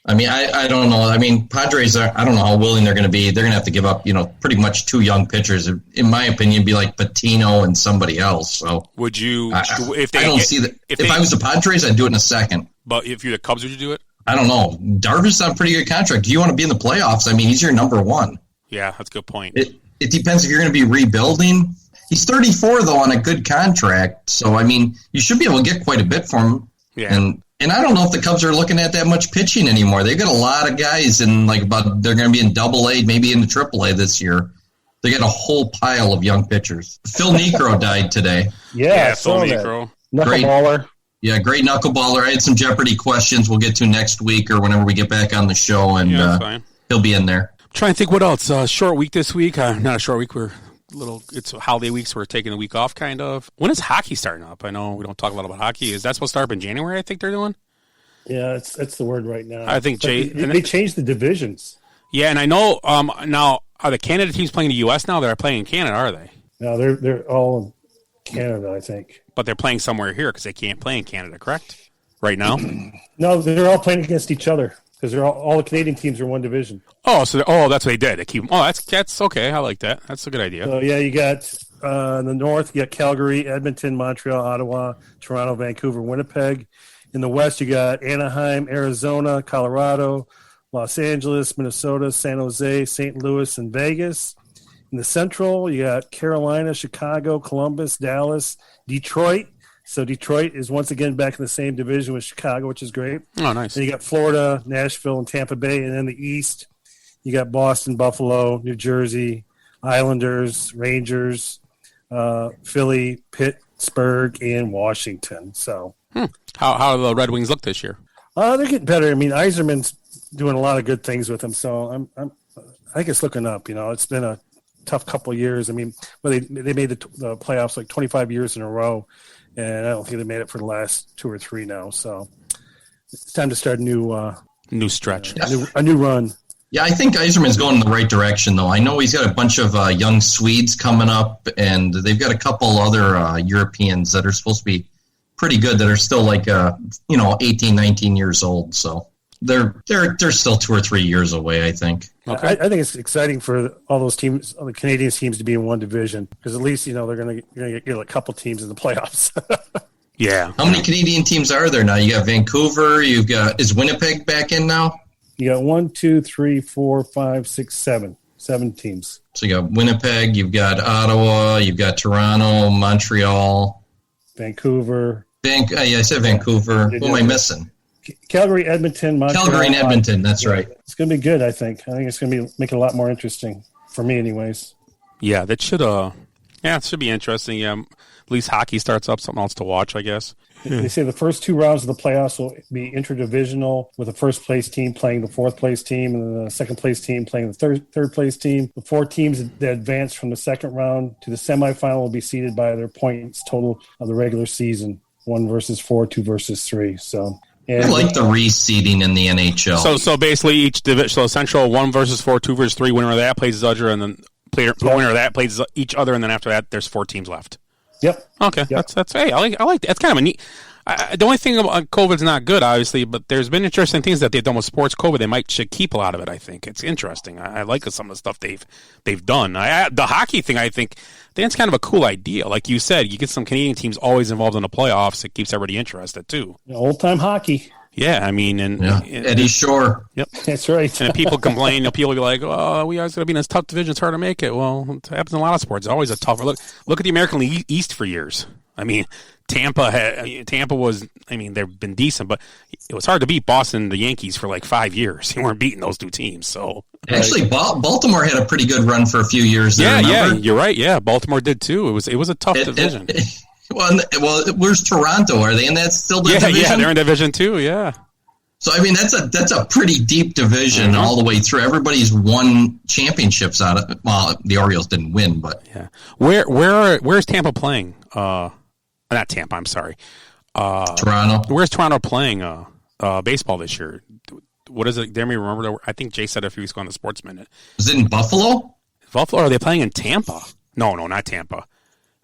I mean, I don't know. I mean, Padres I don't know how willing they're going to be. They're going to have to give up, pretty much two young pitchers. In my opinion, it'd be like Patino and somebody else. So would you? I was the Padres, I'd do it in a second. But if you're the Cubs, would you do it? I don't know. Darvish on a pretty good contract. Do you want to be in the playoffs? I mean, he's your number one. Yeah, that's a good point. It depends if you're going to be rebuilding. He's 34 though on a good contract. So I mean, you should be able to get quite a bit for him. Yeah. And I don't know if the Cubs are looking at that much pitching anymore. They've got a lot of guys they're going to be in AA, maybe in the AAA this year. They got a whole pile of young pitchers. Phil Niekro died today. Yeah, Phil Niekro. Knuckleballer. Yeah, great knuckleballer. I had some Jeopardy questions we'll get to next week or whenever we get back on the show, and he'll be in there. I'm trying to think what else. Short week this week. Not a short week. It's a holiday week, so we're taking the week off, kind of. When is hockey starting up? I know we don't talk a lot about hockey. Is that supposed to start up in January, I think they're doing? Yeah, that's the word right now. I think they changed the divisions. Yeah, and I know now, are the Canada teams playing the U.S. now? They're playing in Canada, are they? No, they're all in Canada, I think. But they're playing somewhere here because they can't play in Canada, correct? Right now? No, they're all playing against each other. Because all the Canadian teams are one division. Oh, so that's what they did. They keep. Oh, that's okay. I like that. That's a good idea. So yeah, you got in the north, you got Calgary, Edmonton, Montreal, Ottawa, Toronto, Vancouver, Winnipeg. In the west, you got Anaheim, Arizona, Colorado, Los Angeles, Minnesota, San Jose, St. Louis, and Vegas. In the central, you got Carolina, Chicago, Columbus, Dallas, Detroit. So Detroit is once again back in the same division with Chicago, which is great. Oh, nice. Then you got Florida, Nashville, and Tampa Bay. And then the East, you got Boston, Buffalo, New Jersey, Islanders, Rangers, Philly, Pittsburgh, and Washington. So how do the Red Wings look this year? They're getting better. I mean, Yzerman's doing a lot of good things with them, so I think it's looking up. It's been a tough couple of years. I mean, they made the playoffs like 25 years in a row, and I don't think they made it for the last 2 or 3 now. So it's time to start a new stretch, a new run. Yeah, I think Yzerman's going in the right direction, though. I know he's got a bunch of young Swedes coming up, and they've got a couple other Europeans that are supposed to be pretty good that are still like 18, 19 years old. So they're still 2 or 3 years away, I think. Okay. I think it's exciting for all those teams, all the Canadian teams, to be in one division, because at least they're going to get a couple teams in the playoffs. Yeah. How many Canadian teams are there now? You got Vancouver. Is Winnipeg back in now? You got 1, 2, 3, 4, 5, 6, 7. 7 teams. So you got Winnipeg, you've got Ottawa, you've got Toronto, Montreal, Vancouver. I said Vancouver. Who am I missing? Calgary, Edmonton, Montreal. Calgary and Edmonton. That's right. It's going to be good. I think it's going to make it a lot more interesting for me, anyways. Yeah, that should. It should be interesting. Yeah, at least hockey starts up. Something else to watch, I guess. They say the first 2 rounds of the playoffs will be interdivisional, with the first place team playing the fourth place team and the second place team playing the third place team. The 4 teams that advance from the second round to the semifinal will be seeded by their points total of the regular season: 1 versus 4, 2 versus 3. So. I like the reseeding in the NHL. So basically each division, so Central 1 versus 4, 2 versus 3. Winner of that plays the other, and then winner of that plays each other, and then after that, there's 4 teams left. Yep. Okay. Yep. That's hey, I like that. That's kind of a neat. The only thing about COVID's not good, obviously, but there's been interesting things that they've done with sports COVID. They should keep a lot of it. I think it's interesting. I like some of the stuff they've done. The hockey thing, I think that's kind of a cool idea. Like you said, you get some Canadian teams always involved in the playoffs. It keeps everybody interested too. Old time hockey. Yeah, I mean, Eddie Shore. Yep, that's right. And if people complain, people will be like, "Oh, we always got to be in this tough division. It's hard to make it." Well, it happens in a lot of sports. It's always a tougher look. Look at the American League East for years. I mean, Tampa was. I mean, they've been decent, but it was hard to beat Boston and the Yankees for like 5 years. You weren't beating those 2 teams. So actually, Baltimore had a pretty good run for a few years there. Yeah, you're right. Yeah, Baltimore did too. It was a tough division. Well, where's Toronto? Are they in that still division? Yeah, they're in Division 2, yeah. So, I mean, that's a pretty deep division all the way through. Everybody's won championships out of it. Well, the Orioles didn't win, but... Yeah. Where's Tampa playing? Not Tampa, I'm sorry. Toronto. Where's Toronto playing baseball this year? What is it? Jeremy, remember? I think Jay said a few weeks ago on the Sports Minute. Was it in Buffalo? Buffalo? Or are they playing in Tampa? No, not Tampa.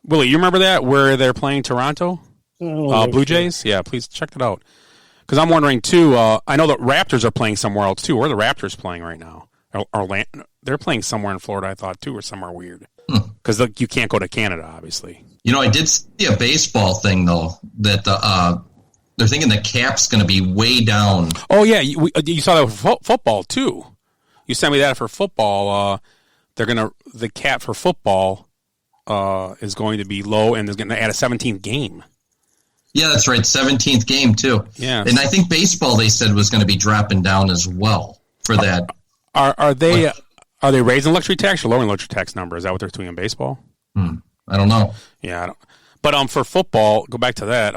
Willie, you remember that, where they're playing Toronto? Blue Jays? Yeah, please check it out. Because I'm wondering, too, I know the Raptors are playing somewhere else, too. Where are the Raptors playing right now? They're playing somewhere in Florida, I thought, too, or somewhere weird. Because you can't go to Canada, obviously. I did see a baseball thing, though, that they're thinking the cap's going to be way down. Oh, yeah. You saw that for football, too. You sent me that for football. The cap for football is going to be low, and they're going to add a 17th game. Yeah, that's right. 17th game, too. Yeah. And I think baseball, they said, was going to be dropping down as well for that. Are they raising luxury tax or lowering luxury tax number? Is that what they're doing in baseball? I don't know. Yeah, I don't. But for football, go back to that.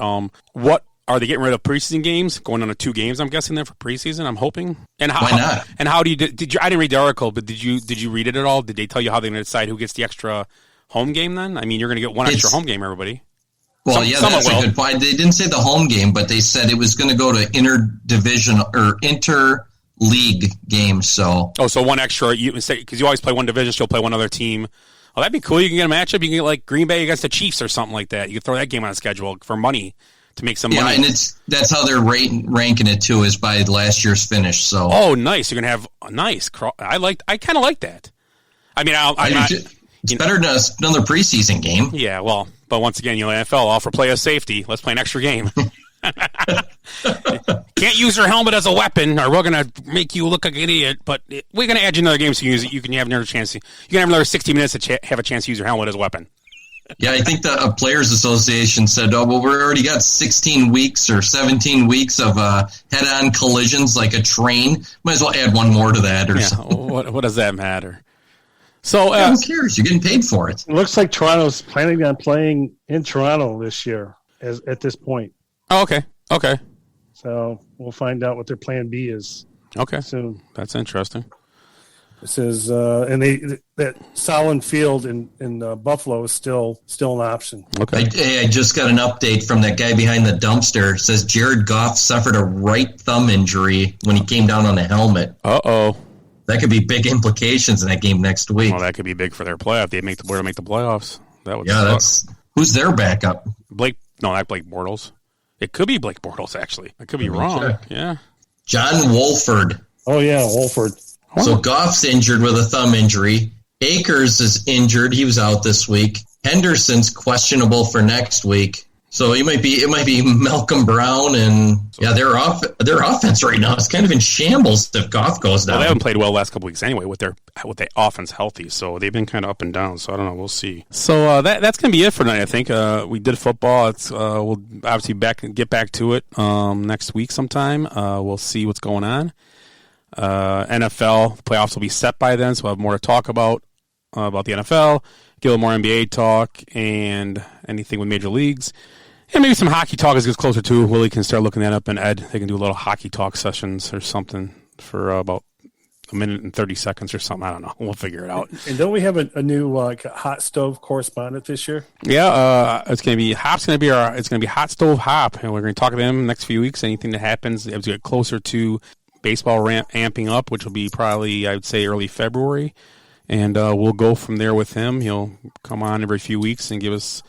What are they getting rid of preseason games? Going on to 2 games, I'm guessing, there for preseason. I'm hoping. And why not? And how do did you? I didn't read the article, but did you read it at all? Did they tell you how they're going to decide who gets the extra home game? Then I mean, you're going to get one extra home game, everybody. Well, that's a good point. They didn't say the home game, but they said it was going to go to interdivision or inter-league games. So one extra. You say because you always play one division, so you'll play one other team. Oh, that'd be cool. You can get a matchup. You can get like Green Bay against the Chiefs or something like that. You can throw that game on a schedule for money to make some money. Yeah, and that's how they're ranking it too, is by last year's finish. So nice. You're gonna have a nice. I kind of like that. I mean, it's better than another preseason game. Yeah, well, but once again, NFL offer player safety. Let's play an extra game. Can't use your helmet as a weapon, or we're gonna make you look like an idiot. But we're gonna add you another game so you can use it. You can have another chance. You can have another 60 minutes to have a chance to use your helmet as a weapon. Yeah, I think the Players Association said, "Oh, well, we already got 16 weeks or 17 weeks of head-on collisions like a train. Might as well add one more to that." What does that matter? So who cares? You're getting paid for it. It looks like Toronto's planning on playing in Toronto this year, at this point. Oh, okay. So we'll find out what their plan B is Okay, soon. that's interesting. This is and that Solon Field in Buffalo is still an option. Okay. I just got an update from that guy behind the dumpster. It says Jared Goff suffered a right thumb injury when he came down on the helmet. Uh-oh. That could be big implications in that game next week. Well, that could be big for their playoff. They were to make the playoffs. That would Yeah, suck. who's their backup? Not Blake Bortles. It could be Blake Bortles, actually. I could be wrong. check. Yeah. John Wolford. Oh yeah, Wolford. So Goff's injured with a thumb injury. Akers is injured. He was out this week. Henderson's questionable for next week. So it might be Malcolm Brown and their offense right now is kind of in shambles if Goff goes down. Well, they haven't played well the last couple weeks anyway with their offense healthy, so they've been kind of up and down. So I don't know. We'll see. So that's going to be it for tonight. I think we did football. It's we'll obviously get back to it next week sometime. We'll see what's going on. NFL playoffs will be set by then, so we'll have more to talk about the NFL. Get a little more NBA talk and anything with major leagues. And maybe some hockey talk as it gets closer to. Willie can start looking that up, and Ed, they can do a little hockey talk sessions or something for about a minute and 30 seconds or something. I don't know. We'll figure it out. And don't we have a new hot stove correspondent this year? Yeah, it's going to be Hop's going to be it's going to be Hot Stove Hop, and we're going to talk to him next few weeks. Anything that happens as we get closer to baseball amping up, which will be probably, I would say, early February. And we'll go from there with him. He'll come on every few weeks and give us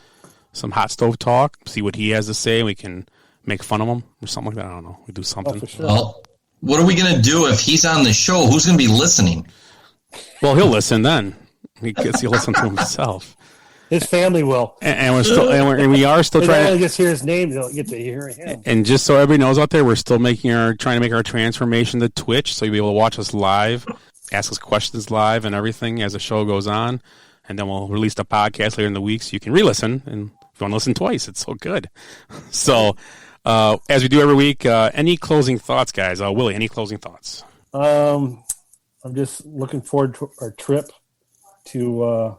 some hot stove talk, see what he has to say. We can make fun of him or something like that. I don't know. We do something. Oh, for sure. Well, what are we going to do if he's on the show? Who's going to be listening? Well, he'll listen then. He'll listen to himself. His family will. And we're still, and we are still They trying don't to just hear his name; they'll get to hear him. And just so everybody knows out there, we're still trying to make our transformation to Twitch, so you'll be able to watch us live, ask us questions live and everything as the show goes on. And then we'll release the podcast later in the week so you can re-listen. And if you want to listen twice, it's so good. So as we do every week, any closing thoughts, guys? Willie, any closing thoughts? I'm just looking forward to our trip to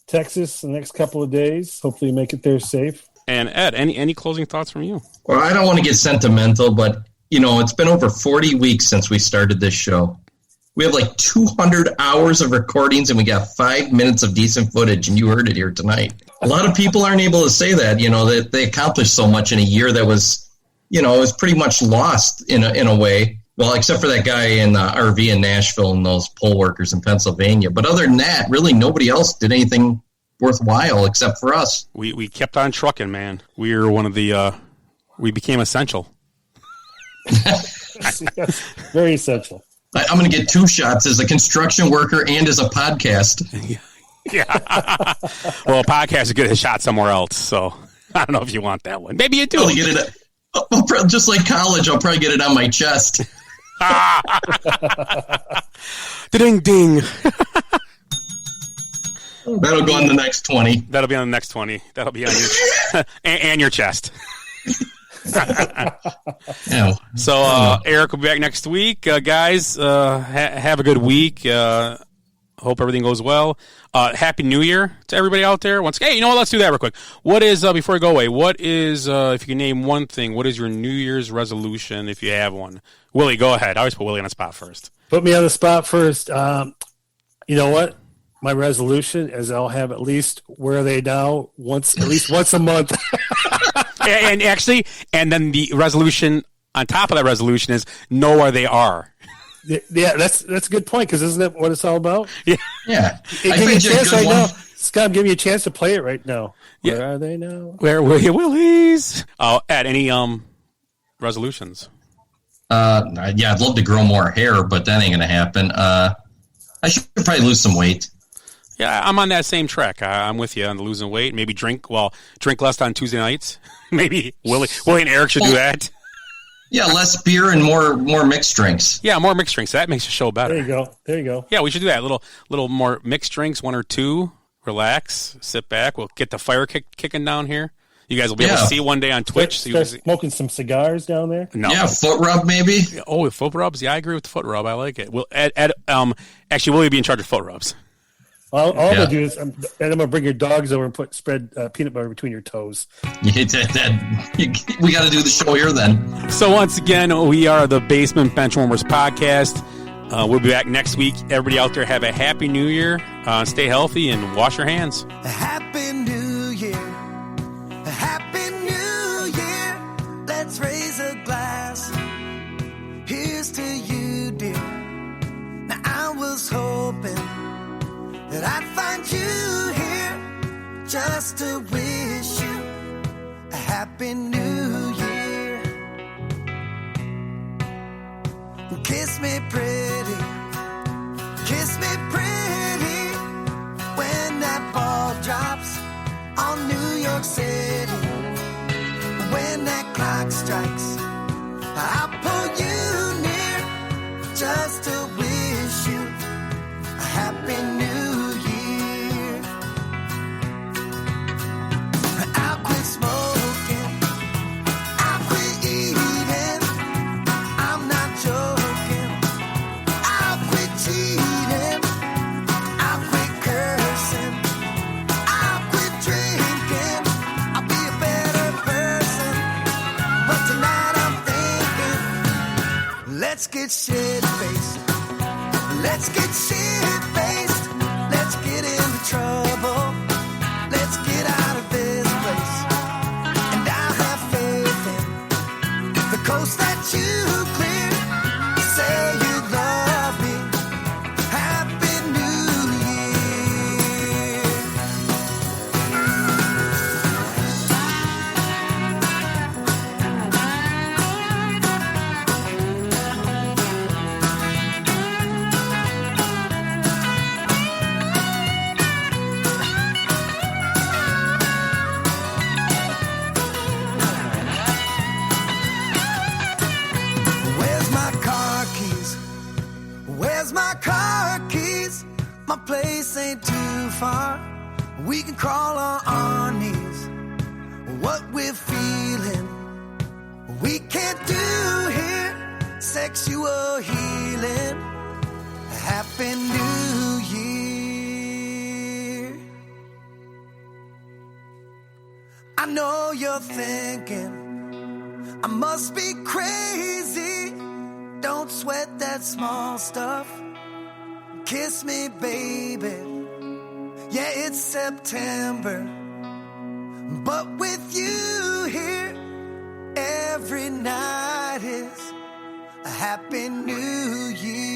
Texas the next couple of days. Hopefully make it there safe. And Ed, any closing thoughts from you? Well, I don't want to get sentimental, but, it's been over 40 weeks since we started this show. We have like 200 hours of recordings, and we got 5 minutes of decent footage, and you heard it here tonight. A lot of people aren't able to say that, that they accomplished so much in a year that was, it was pretty much lost in a way. Well, except for that guy in the RV in Nashville and those poll workers in Pennsylvania. But other than that, really nobody else did anything worthwhile except for us. We kept on trucking, man. We were one of the we became essential. Yes, very essential. I'm going to get 2 shots as a construction worker and as a podcast. Yeah. Well, a podcast is good a shot somewhere else, so I don't know if you want that one. Maybe you do. I'll get it, just like college, I'll probably get it on my chest. Ding ding. That'll go on the next 20. That'll be on the next 20. That'll be on your and your chest. Yeah. So Eric will be back next week, guys. Have a good week. Hope everything goes well. Happy New Year to everybody out there. Hey, you know what? Let's do that real quick. What is before we go away? What is if you can name one thing? What is your New Year's resolution if you have one? Willie, go ahead. I always put Willie on the spot first. Put me on the spot first. You know what? My resolution is I'll have at least Where Are They Now at least once a month. and actually, and then the resolution on top of that resolution is know where they are. Yeah, that's a good point because isn't that what it's all about? Yeah. Give me a chance right now. Scott, give me a chance to play it right now. Yeah. Where are they now? Where were you, Willies? Oh, Ed, any resolutions? I'd love to grow more hair, but that ain't gonna happen. I should probably lose some weight. Yeah, I'm on that same track. I'm with you on the losing weight. Maybe drink less on Tuesday nights. Maybe Willie and Eric should do that. Yeah, less beer and more mixed drinks. Yeah, more mixed drinks. That makes the show better. There you go. Yeah, we should do that. Little more mixed drinks, 1 or 2. Relax, sit back. We'll get the fire kicking down here. You guys will be able to see one day on Twitch. Start smoking some cigars down there. No. Yeah, foot rub maybe. Oh, foot rubs. Yeah, I agree with the foot rub. I like it. Well, Ed actually, will you be in charge of foot rubs? All I'm Yeah. gonna do is, and I'm gonna bring your dogs over and spread peanut butter between your toes. We got to do the show here then. So once again, we are the Basement Benchwarmers podcast. We'll be back next week. Everybody out there, have a happy New Year. Stay healthy and wash your hands. A happy New Year. A happy New Year. Let's raise a glass. Here's to you, dear. Now I was hoping that I'd find you here just to wish you a happy New Year. Kiss me pretty, kiss me pretty, when that ball drops on New York City. When that clock strikes, I'll pull you near just to wish you a happy New Year. I'll quit smoking, I'll quit eating, I'm not joking. I'll quit cheating, I'll quit cursing, I'll quit drinking, I'll be a better person. But tonight I'm thinking, let's get shit-faced. Let's get shit-faced. Let's get into trouble. Let's get out of this place. And I'll have faith in the coast that you clear. Say you love me. Happy New Year. Where's my car keys? Where's my car keys? My place ain't too far. We can crawl on our knees. What we're feeling, we can't do here. Sexual healing. Happy New Year. I know you're thinking I must be crazy. Don't sweat that small stuff. Kiss me, baby. Yeah, it's September, but with you here, every night is a happy New Year.